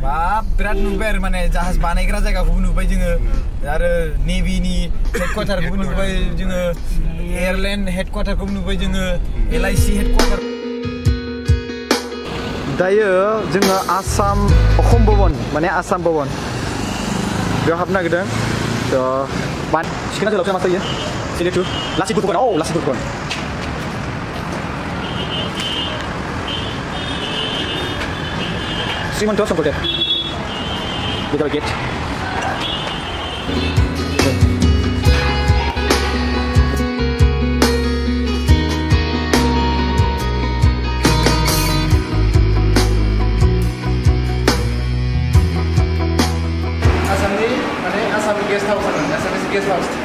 बाब बिराद नुबाय आरो माने जाहाज बानायग्रा जायगाखौबो नुबाय जोङो आरो नेभिनि हेडक्वार्टारखौबो नुबाय जोङो एयारलाइन हेडक्वार्टारखौबो नुबाय जोङो LIC हेडक्वार्टार दायो जोङो आसाम अखम भवन माने आसाम भवन बेयाव हाबनो नागिरदों थ' सिखोना जोहोलावसो मा जायो सिलेक्टु लाचित बरफुकन लाचित बरफुकन श्रीमन्त शंकरदेव बेदाव गेट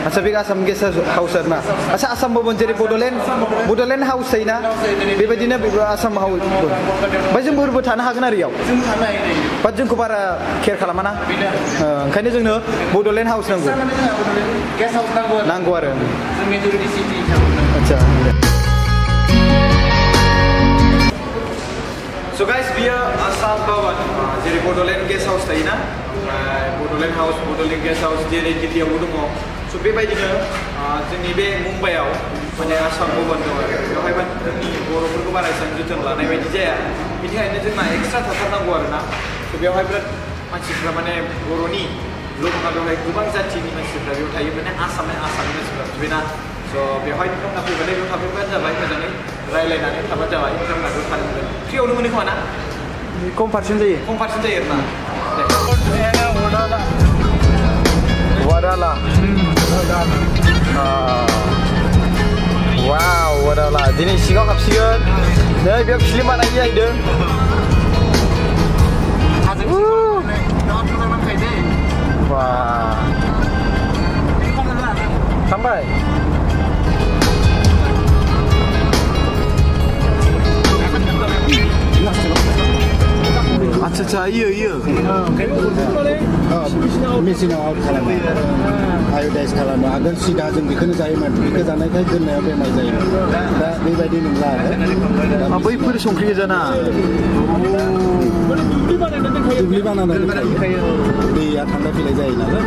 अच्छा बे आसाम गेस्ट हाउस आरोना अच्छा आसाम भवन जेरै बड'लेण्ड हाउस थायोना बेबायदिनो बेबो आसाम हाउस ओमफ्राय जोंबो थानो हागोन आरो इयाव बाट जोंखौ बारा केयार खालामा ना ओंखायनो जोंनो बड'लेण्ड हाउस नांगौ आरो आच्छा स' गाइस बियो आसाम भवन जेरै बड'लेण्ड गेस्ट हाउस थायोना बड'लेण्ड हाउस बड'लेण्ड गेस्ट हाउस जेरै दिल्लीयावबो दङ स' बेबायदिनो जोंनि बे मुम्बाइआव माने आसाम भवन दं आरो बेवहाय जोंनि बर'फोरखौ बारा एसेबां जोथोन लानाय बायदि जाया बेनिखायनो जोंना एक्सट्रा थाथारनांगौ आरोना स' बेवहाय बिराद मानसिफ्रा माने बर'नि नङा बेवहाय गोबां जाथिनि मानसिफ्रा बेयाव थायो माने आसामनि मानसिफ्रा बेना स' बेवहाय नोंथांमोना फैबाथाय बेयाव थाफैबानो जाबाय मोजाङै रायज्लायनानै थाबानो जाबाय नोंथांमोना बेयाव थानो मोनगोन फ्रियावनो मोनो खोमा ना खम पार्सेन्ट जायो आरोना Wadala. Wow, Wadala. Dini sigaw kapsigan. Nah, biar film mana aja itu. Wah. Sampai. अच्छा iya मेसिनाव आउट खालामो आय'डाइज खालामो आगोल सिदा जों बेखौनो जायोमोन बेखौ जानायखाय दोननायाव बेमार जायो दा बेबायदि नंला आरो बैफोर संख्रि गोजाना दुब्लि बानायनानै दोनखायो दैया थांलाय फैलाय जायो नालाय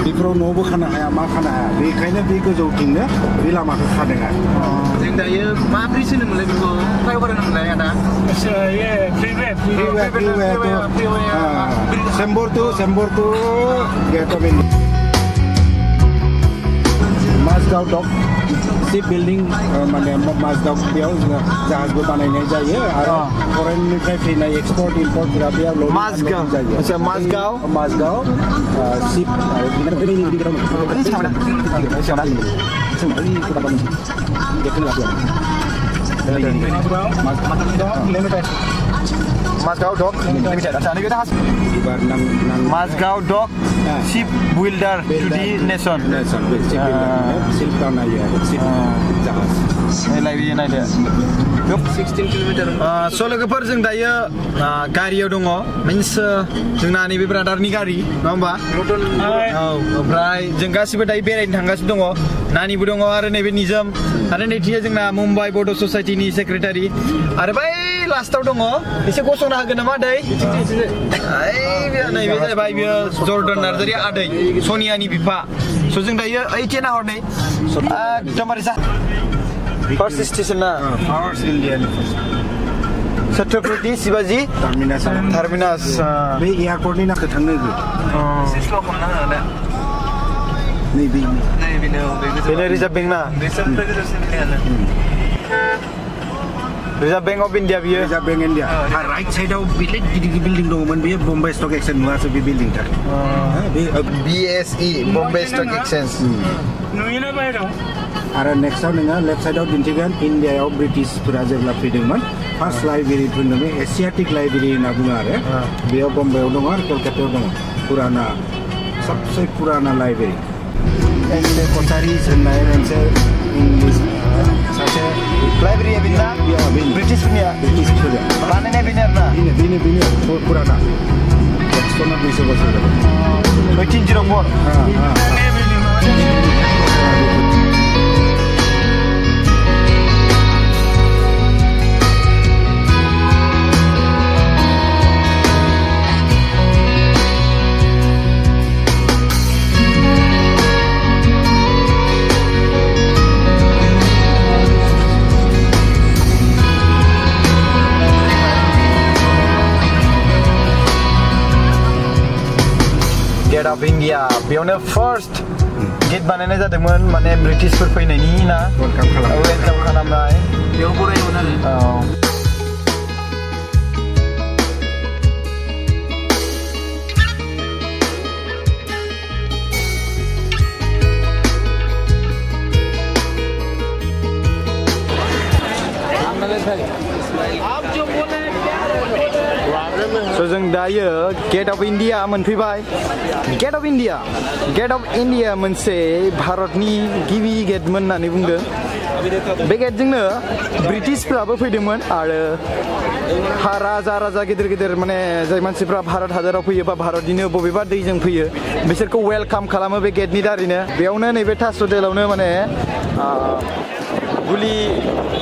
बेफोराव न'बो खानो हाया मा खानो हाया बेखायनो बे गोजौथिंनो बे लामाखौ खादों आरो जों दायो मा ब्रिज होनोमोनलाय बेखौ फ्लाइअभार होनोमोनलाय आदा फ्रिवे Sembor tu Gate of India. Mazgaon Dock ship building माने Mazgaon बेयाव जोङो जाहाजबो बानायनाय जायो आरो फरेननिफ्राय फैनाय एक्सपर्ट इम्पर्टफोरा बेयाव ल'डिं जायो अच्छा Mazgaon ship Mazgaon Dock Limited. अच्छा नहीं कहता Mazgaon Dock ship builder to the nation. Ship town aja, ship jahaz. Ini lagi ini ada. 16 kilometer. Soalnya keper जों दायो गारियाव दङ means जोंना नैबे ब्रादारनि गारि नङा होमबा ओमफ्राय जों गासिबो दायो बेरायनो थांगासिनो दङ नानिबो दङ आरो नैबे निजोम आरो नैथिया जोंना मुम्बाइ बड' ससाइटिनि सेक्रेटारि आरो बै लास्टाव दङ एसे गसंनो हागोन नामा आदै नैबे जाहैबाय बियो जर्डान नार्जारि आदै सनियानि बिफा स' जों दायो ओइथिं नाहरनै एकदमबारे First station na. First Indian. Chhatrapati Shivaji Terminus. Be airport ni nak thang ni. Sislo kham na na. Nahi bi. Bine Reserve Bank na. Reserve Bank of India biye. Reserve Bank India. Right side of building dong man biye Bombay Stock Exchange nuwa se building thak. BSE Bombay Stock Exchange. Nuina bai dong. आरो नेक्स्टआव नोङो लेफ्ट साइडआव दिन्थिगोन इन्डियायाव ब्रिटिशफोरा जेब्ला फैदोंमोन first library होननानै एसियाटिक लाइब्रेरि होनना बुङो आरो बेयाव बम्बाइआव दङ आरो कलकातायाव दङ पुराना सबसे पुराना लाइब्रेरि एनके कचारिस होननाय मोनसे इंलिश सासे लाइब्रेरिया बेना ब्रिटिशफोरनिया बानायनाय बेनो आरोना बेनो पुराना 100-200 बोसोर जाबाय 1804 गेट अफ इन्डिया बेयावनो फार्स्ट गेट बानायनाय जादोंमोन माने ब्रिटिशफोर फैनायनि ना वेलकाम खालामनाय बेयाव बरायोमोन आरो So जों दायो गेट अफ इन्डिया मोनफैबाय गेट अफ इन्डिया मोनसे भारतनि गिबि गेटमोन होननानै बुंदों बे गेटजोंनो ब्रिटिशफ्राबो फैदोंमोन आरो राजा गिदिर माने जाय मानसिफ्रा भारत हादराव फैयो बा भारतनिनो बबेबा दैजों फैयो बिसोरखौ वेलकाम खालामो बे गेटनि दारैनो बेयावनो नैबे ताज हटेलावनो माने गुलि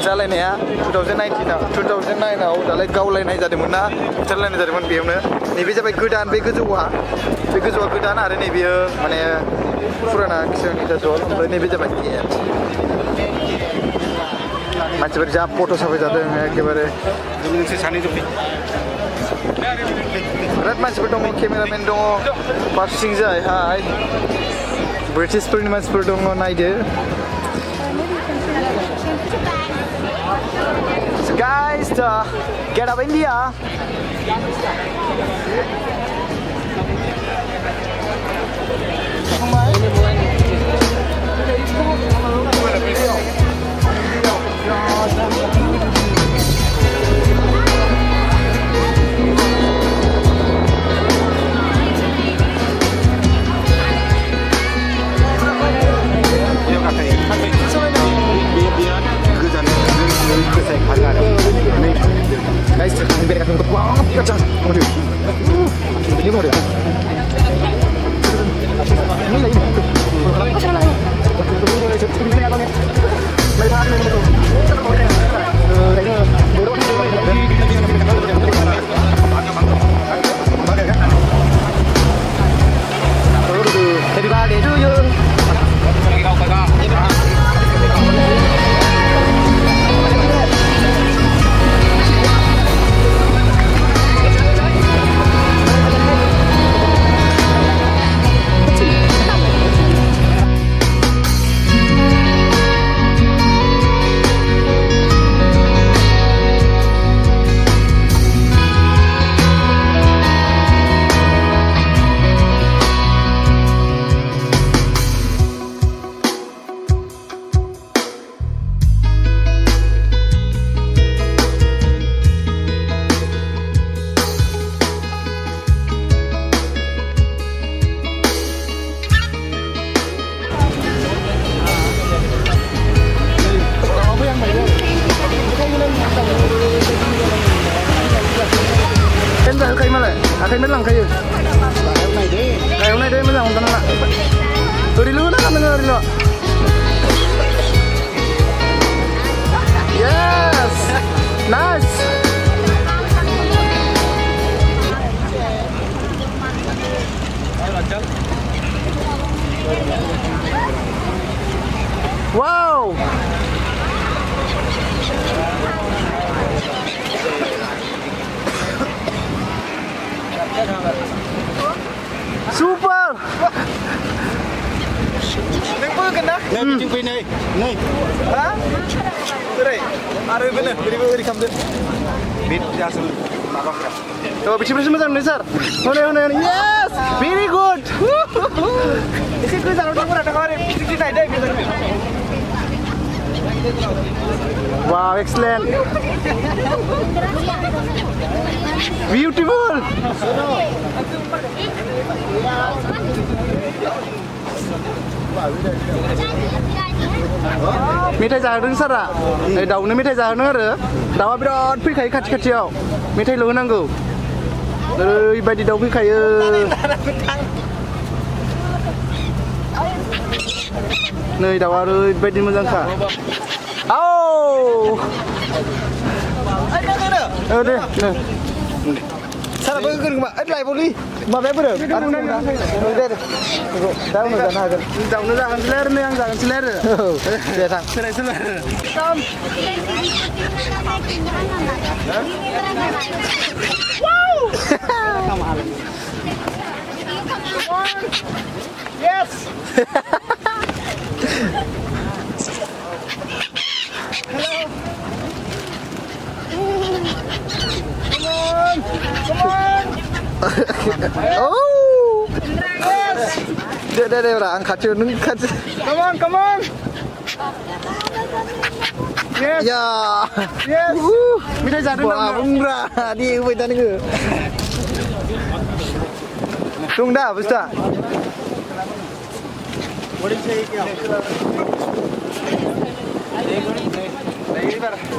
जालायनाया 2009आव दालाय गावलायनाय जादोंमोन ना बुथारलायनाय जादोंमोन बेयावनो नैबे जाबाय गोदान बे गोजौआ गोदान आरो नैबेयो माने फुराना किसुनि ताज ओमफ्राय नैबे जाबाय गेट मानसिफोर जा फट' साफाय जादों एखेबारे बिराद मानसिफोर दङ केमेरामेन दङ फारसेथिं जायहाय ब्रिटिशफोरनि मानसिफोर दङ नायदो So guys, get up India. Guys, biar kaki untuk banget kacang. Waduh. Ini mau deh. Ini lagi. Everybody do you? Akhirnya lang kayo. Kayo na deh malang tanah nak. Urilu na kami urilu. Yes, nice. Wow. Super. Neng pun kena. Neng bincang pun neng. Neng. Hah? Terus. Ada bener. Beri kamu. Bit jasa apa kira? Oh, bincang bersama sama nih sir. Hone. Yes. Very good. Isi tu jangan lupa ada kawan. Bincang naik deh. Wow, excellent. Beautiful. मेथाइ जाहोदों सारा दाउनो मेथाइ जाहोदों आरो दाउआ बिराद फैखायो खाथियाव मेथाइल' होनांगौ ओरैबायदि दाउ फैखायो नै दाउआ ओरैबायदि मोजांखा दे साराबो गोरों मा लाइबावलै माबाया बोरो दे दाउनो जानो हागोन दाउनो जागोनसैलाय आरो नै आं जागोनसैलाय आरो दे थां सोलाय Oh. Deh, orang kacau nung kacau. Come on. Yes. Ya. Yes. Minta jalan dong. Wah, bungra. Di kita ni ke. Tung dah, bos dah.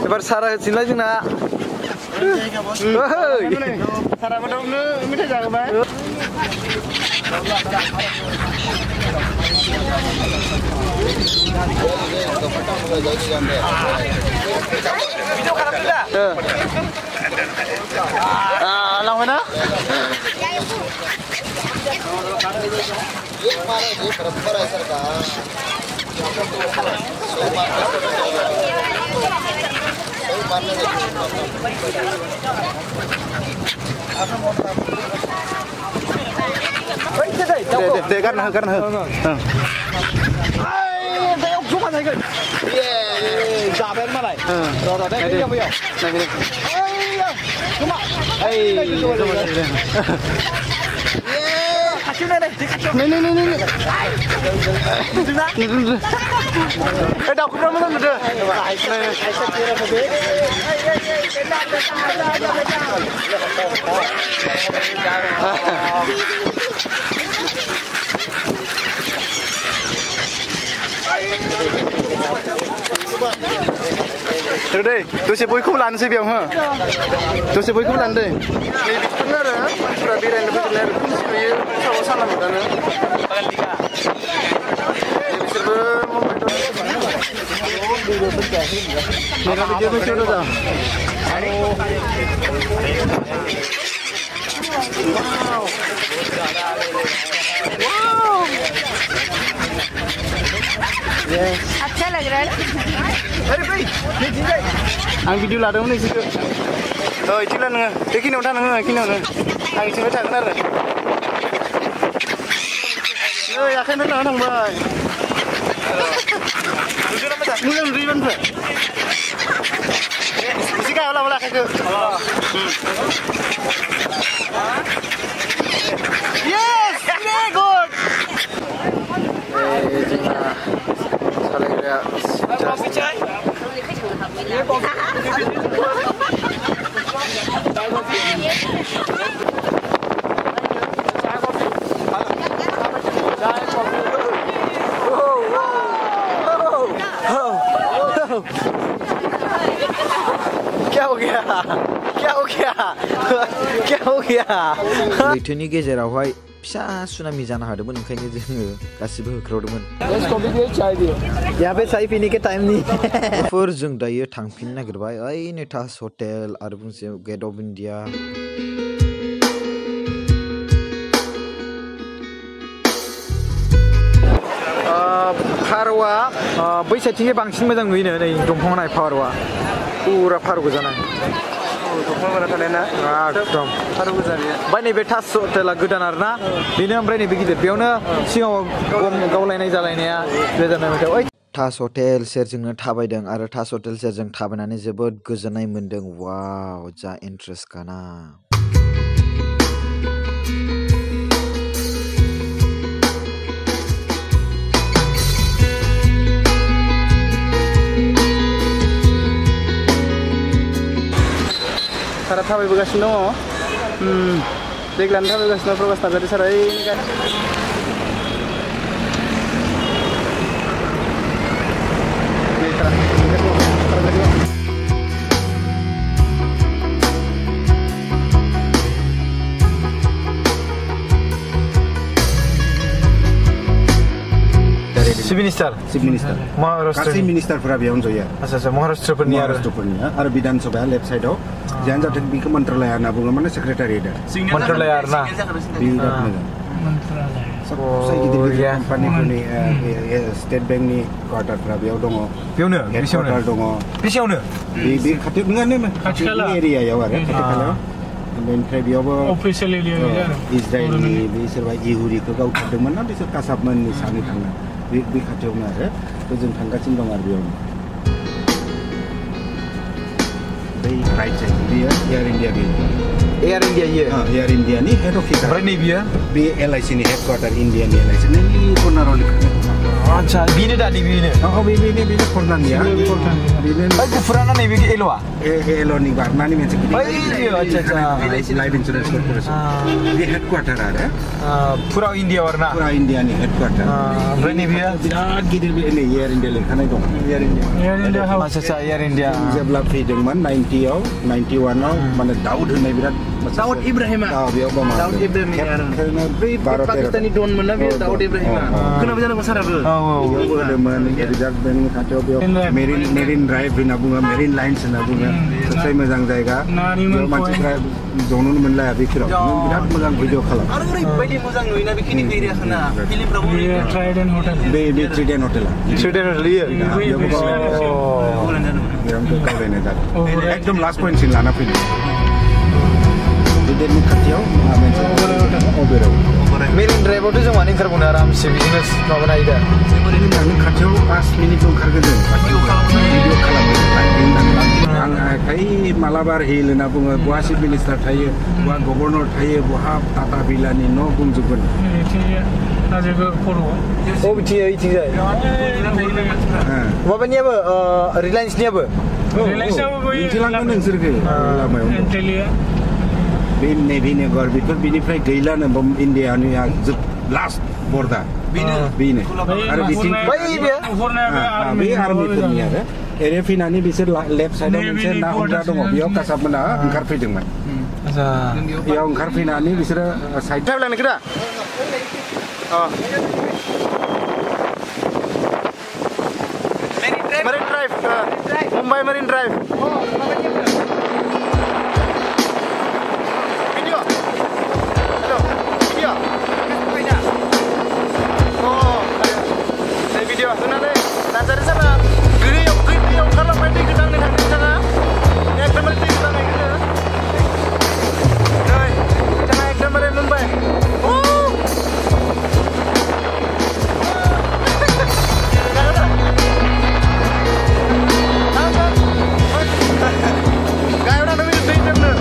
Sebar Sarah sila je nak. Sarah betul ni minta jalan bang. Video kan tidak? Lang mana? Deh, karena. Cuma này cái. Yeah, giả bên mà này. Rồi đây cái gì bây giờ? Này. Cuma. Kacau này. Này. Dah aku pernah makan dah. Từ đây, tôi sẽ bôi khúc lăn sẽ biểu hả? Tôi sẽ bôi khúc lăn đây. Ini benar ya, sudah bilang lebih benar. Ini sama-sama kita nih. Pakai tiga. Mereka video tu cuci dah. Wow. Yes. अच्छा लग रहा है ना? अरे भाई, ये चीज़ आं भिडिअ लादोंमोन नोंसोरखौ इदिला नोङो बेखिनियाव था नोङो बेखिनियावनो आं इथिंबो थागोन आरो ओइ आखाइनो लाना थांबाय नुदोंना मोजां मोजां नुदों मानसिफ्रा एसे गाहायाव लाबोला आखाइखौ Yes! Very good! जोंना सालायग्राया क्या हो गया लैथोनि गेजेरावहाय फिसा सुनामि जानो हादोंमोन ओंखायनो जोङो गासिबो होख्रावदोंमोन यहाँ पे चाय पीने के टाइम नहीं फिर जों दायो थांफिननो नागिरबाय ओइनो ताज हटेल आरो बुंसे गेट अफ इन्डिया फारौआ बै साइडथिंजाय बांसिन मोजां नुयोनो नै दंफाङाव नाय फारौआ पुरा फारौ गोजानाय एकदम ओमफ्राय नैबे ताज हटेला गोदान आरोना बेनो ओमफ्राय नैबे गिदिर बेयावनो सिगाङाव गावलायनाय जालायनाया गोजानाय मेथाइ ताज हटेल सेरजोंनो थाबायदों आरो ताज हटेल सेरजों थाबायनानै जोबोद गोजोननाय मोन्दों वाव जा इन्ट्रेस्ट गाना सारा थाबायबोगासिनो दङ देग्लानो थाबायगासिनो प्रकाश नार्जारि सारा Chief Minister गासै मिनिस्टारफोरा बेयावनो जयो आच्छा महाराष्ट्रफोरनि आरो बिधान सभाया लेफ्ट साइडआव जियानो जाथों बेखौ मन्त्रालया होनना बुङो माने सेक्रेटारियेट मन्त्रालया आरोना बिराद मोजां गिदिर कम्पानिफोरनि स्टेट बेंकनि क्वार्टारफोरा बेयाव दङ बेयावनो बेसेयावनो बे खाथियाव नङानो खाथि एरियायाव आरो खाथि खालायाव बेनिफ्राय बेयावबो अफिसियेल एरिया इजराइलनि बे सोरबा इहुदिखौ गावथारदोंमोन ना बिसोर कासाबमोननि सानै थाङो बे खाथियावनो आरो जों थांगासिनो दं आरो बेयावनो बै right side dia Air India bi. Air India iya. Air India ni head office. Oke nih biar. Bi LIC ni headquarter India ni LIC ni corner oli. Acha, bini dah di bini. Oh bi corner ni ya. Bini. Aku pernah nih bini elo ah. Elo ni bar nani macam ni. Oh iya, acha. LIC Life Insurance Corporation. Di headquarter ada. Pura India warna. Pura India ni headquarter. Berani biar. Birat gidir bi ni Air India le kana dong. Air India. Acha Air India. Jebla feeding man 90 au 91 au mana Daud henai birat. Daud Ibrahim. Daud Ibrahim ni. Pakistani don mana biar Daud Ibrahim. Kenapa jangan pasar apa? Yo ada man reserve bank में खाते हो marine drive भी ना Bunga marine line से ना बुंगा सबसे मजा जाएगा जो मानसिफ्रा जौनों मोनला अभी फिर बिराद मोजां भिडिअ खालाम आरो ओरैबायदि मोजां नुयोना बेखिनि एरिया खाना फिल्मफ्राबो ट्राइडेन्ट हटेल बे ट्राइडेन्ट हटेल iya. गावलायनाय जादों एकदम लास्ट पॉइंट सिम लाना फैदों ट्राइडेन्टनि खाथियाव मोनसे Marine Drive itu cuma nih kerbunan aramsi bisnis apa dah itu? Ini kacau 5 minit dong karga dong. Video kalah ang kai Malabar Hill na bunga buah si minister thaye, buah gubernur thaye, buah tata bilani no bung jubun. Oh betul itu je. Apa ni apa? Reliance ni apa? Reliance apa? Intilang kan yang serge. Intelia. Bin Navy ne gor bitur binifrai gila na bom India ni ya last borda. Bine. Are biting. Baik dia. Bi army tu ni ada. Ere finani bisir left side of bisir na undra dong. Biar kasab mana angkar fitting man. Asa. Biar angkar finani bisir side. Travel ni kita. Marine Drive. Mumbai Marine Drive. Video, sana deh. Nah dari sana, video kalau mati kita nih di sana, ya kita mati kita nih kita. Doi, kita naik dari Mumbai. Gaya udah nunggu di jam tu.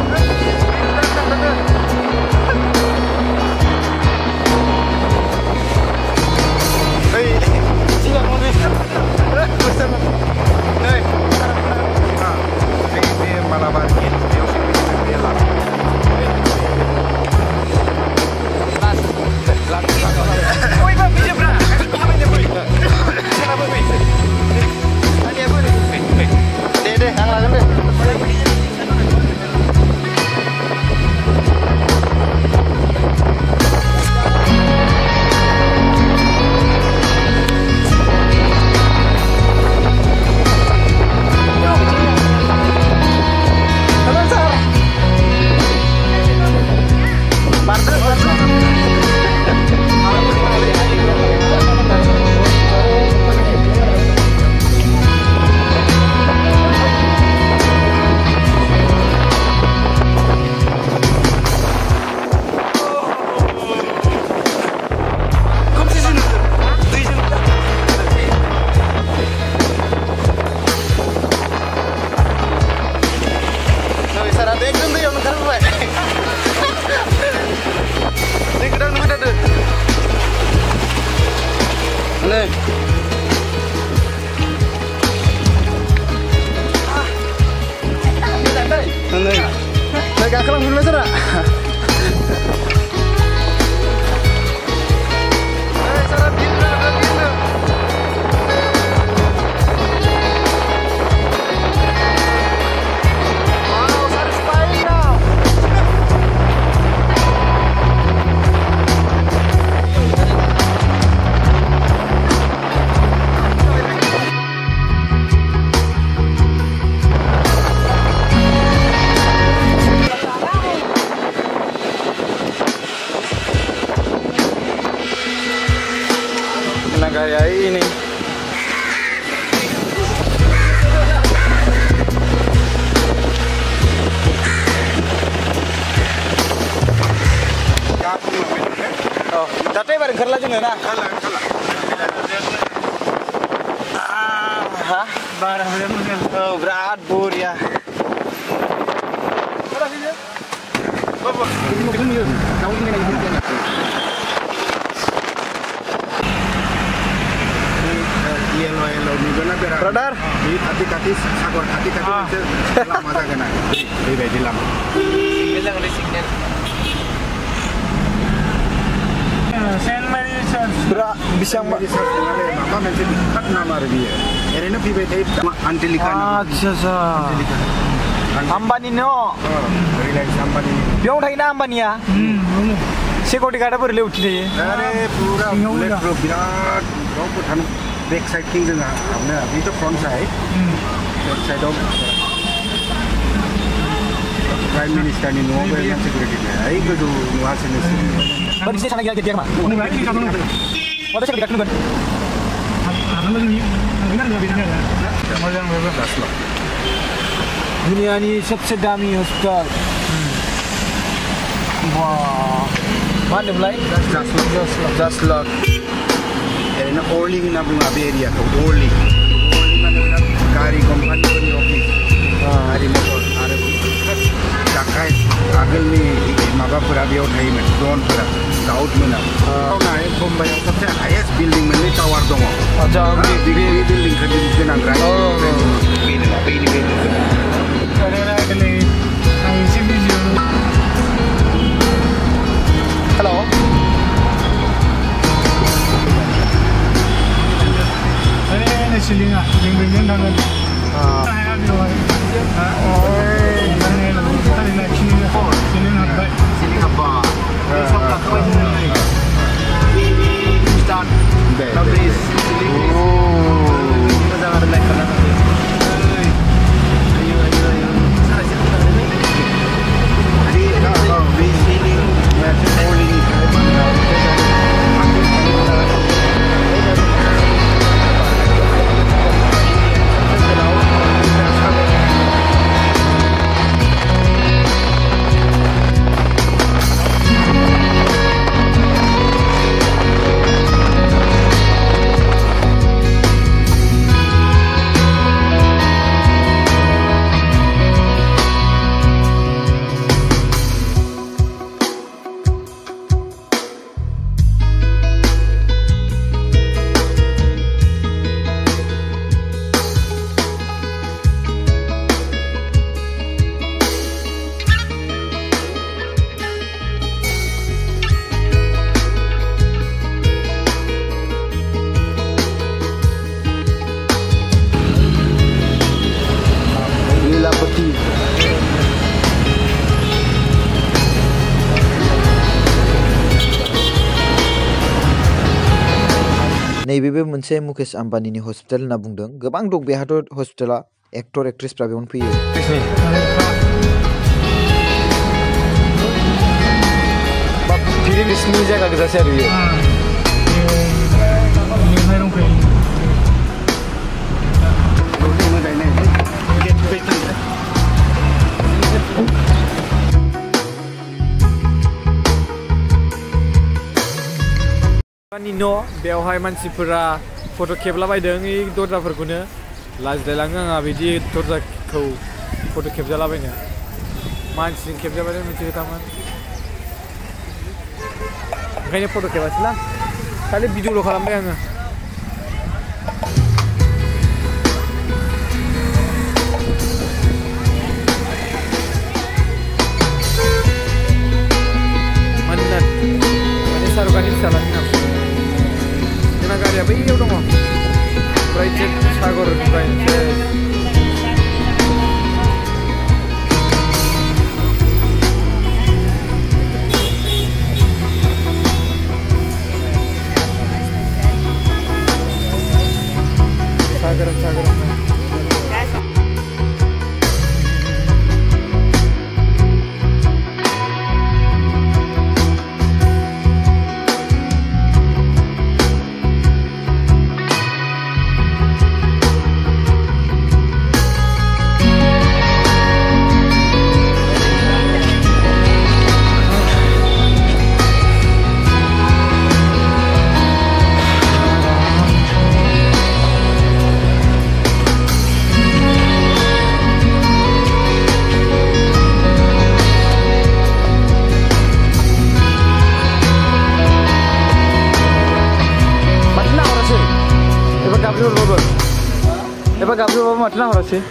Malabar Hill, dia bela. Oi, bang, pinjam berapa? Kenapa pinjam? Tadi apa ni? Deh, yang lain deh. Kakak dulu sana. Kayak ini. Oh, tapi bareng kerla juga na. Kalah. Hah? Barang Oh, berat bur ya. Yellow ni gana bera. Brother. Di hati-hati sagor hati-hati itu lama tak kena. Di lama. Bilang ada signal. Saint Mary Church. Bra bisa Mama mention kat nama dia. Erena pibe tadi Antelikan. अच्छा Ambani no Reliance Ambani. बेयाव थायोना आम्बानिया सिकिउरिटि गार्डआ बोरै लै उठियो अरे पूरा बुलेट प्रूफ बिराद रावबो थानो बेक साइडथिं जोंहा हाबनो बेथ' फ्रन्ट साइड बेक साइडआव प्राइम मिनिस्टारनि न'आव बेरायना सिकिउरिटि ओइ गोजौ नुवासै नोंसोर बोरै से थानाय गैया मा माथो सिकिउरिटि गार्ड नुगोन दुनियानि सबसे दामी हस्पिटाल wah मा होनदोंमोनलाय जास्लक ओरैनो अर्लिं होनना बुङो बे एरियाखौ अर्लिं माने गारि कम्पानिफोरनि अफिस गारि मटर आरो डाकाइट आगोलनि माबाफोरा बेयाव थायोमोन ड्रनफोरा दाउदमोना मुम्बाइआव सबसे हाइएस्ट बिल्डिं मोननै टावार दङ आच्छा बे बिल्डिंखौ गोनां Hello. Ini silinga, lingkungan dengan. Saya ambil lagi. Ini tadi nak silinga apa? Silinga apa? Start. Habis silinga. Jangan ada like kanan. नैबेबो मोनसे मुकेश आम्बानीनि हस्पिटाल होनना बुंदों गोबां दं बेहाथ' हस्पिटाला एक्टर एक्ट्रेसफ्रा बेयावनो फैयो फिल्मनि जायगा गोजासै आरो बियो Nino, बेवहाय मानसिफोरा फट' खेबलाबायदों इ दरजाफोरखौनो लाजिलायलाङो आंहा बिदि दरजाखौ फट' खेबजालाबायनो मानसिजों खेबजाबायदों मोनसे खोथामोन ओंखायनो फट' खेबासैलां खालि भिडिअल' खालामबाय आङो Sarukan salah minum. Kita gak ada video dong. Project Sagor project. Sagor. Coba gabrol apa macam apa sih?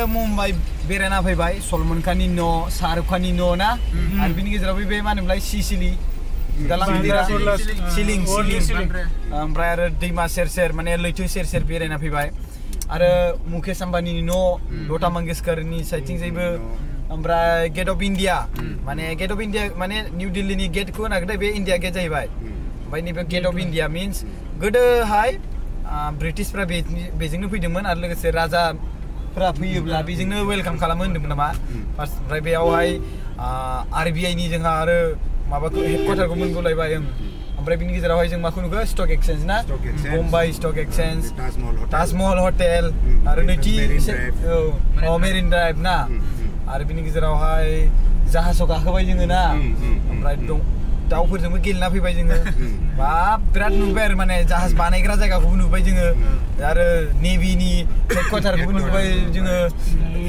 Mumbai बेरायना फैबाय सलमान खाननि न' शाहरुख खाननि न' ना आरो बिनि गेजेराव बे मा होनोमोनलाय सिसिलि दालां गिदिरा सिलिं ओमफ्राय आरो दैमा सेर सेर माने लैथो सेर सेर बेरायना फैबाय आरो मुकेश आम्बानीनि न' लता मंगेशकरनि साइडथिंजायबो ओमफ्राय गेट अफ इंडिया माने निउ दिल्लीनि गेटखौ होनाखै बे इंडिया गेट जाहैबाय ओमफ्राय नैबे गेट अफ इंडिया मीन्स गोदोहाय ब्रिटिशफ्रा बेजोंनो फैदोंमोन आरो लोगोसे राजा फैयोब्ला बेजोंनो वेलकाम खालामो होनदोंमोन नामा फार्स्ट ओमफ्राय बेयावहाय RBI नि जोंहा आरो माबाखौ हेडक्वार्टारखौ मोनगुलायबाय ओमफ्राय बिनि गेजेरावहाय जों माखौ नुखो स्टक एक्सचेन्ज ना मुम्बाइ स्टक एक्सचेन्ज ताजमहल हटेल आरो नैथि मेरिन ड्राइभ ना आरो बिनि गेजेरावहाय जाहाजाव गाखोबाय जोङो ना ओमफ्राय दाउफोरजोंबो गेलेना फैबाय जोङो बाब बिराद नुबाय आरो माने जाहाज बानायग्रा जायगाखौबो नुबाय जोङो आरो नेभिनि हेडक्वार्टारखौबो नुबाय जोङो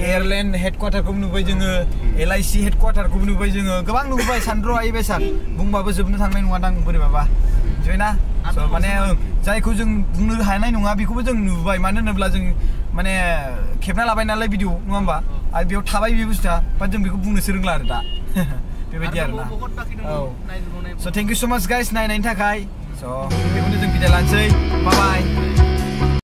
एयारलाइन हेडक्वार्टारखौबो नुबाय जोङो LIC हेडक्वार्टारखौबो नुबाय जोङो गोबां नुबाय सानद्र'हायै बेसाद बुंबाबो जोबनो थांनाय नङादां बोरैबाबा मिथिबायना माने जायखौ जों बुंनो हानाय नङा बेखौबो जों नुबाय मानो होनोब्ला जों माने खेबना लाबाय नालाय भिडिअ नङा होमबा आरो बेयाव थाबाय बे बुस्थुआ बाट जों बेखौ बुंनोसो रोंला आरो दा बेबायदि आरोना स' थेंक इउ स' माच गाइस नायनायनि थाखाय स' बेखौनो जों बिदाय लानोसै बाय बाय